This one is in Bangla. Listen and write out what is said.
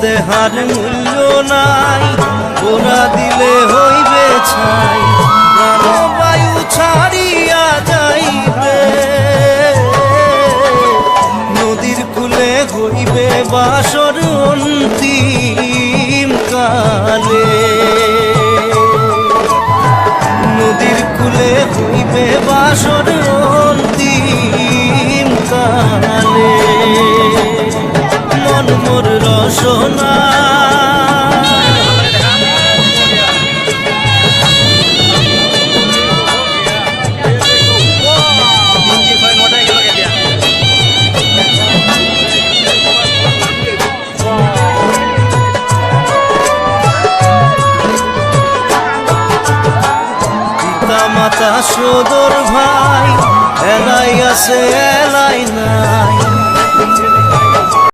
দেহার মূল্য নাই, ওরা দিলে হইবে ছাই, প্রাণবায়ু ছাড়িয়া যাইবে, নদীর কূলে হইবে বাসর অন্তিম কালে, নদীর কূলে হইবে বাসর অন্তিম কালে, মন মোর রসনা মাতা সদর ভাই, এলাই আছে এলাই নাই,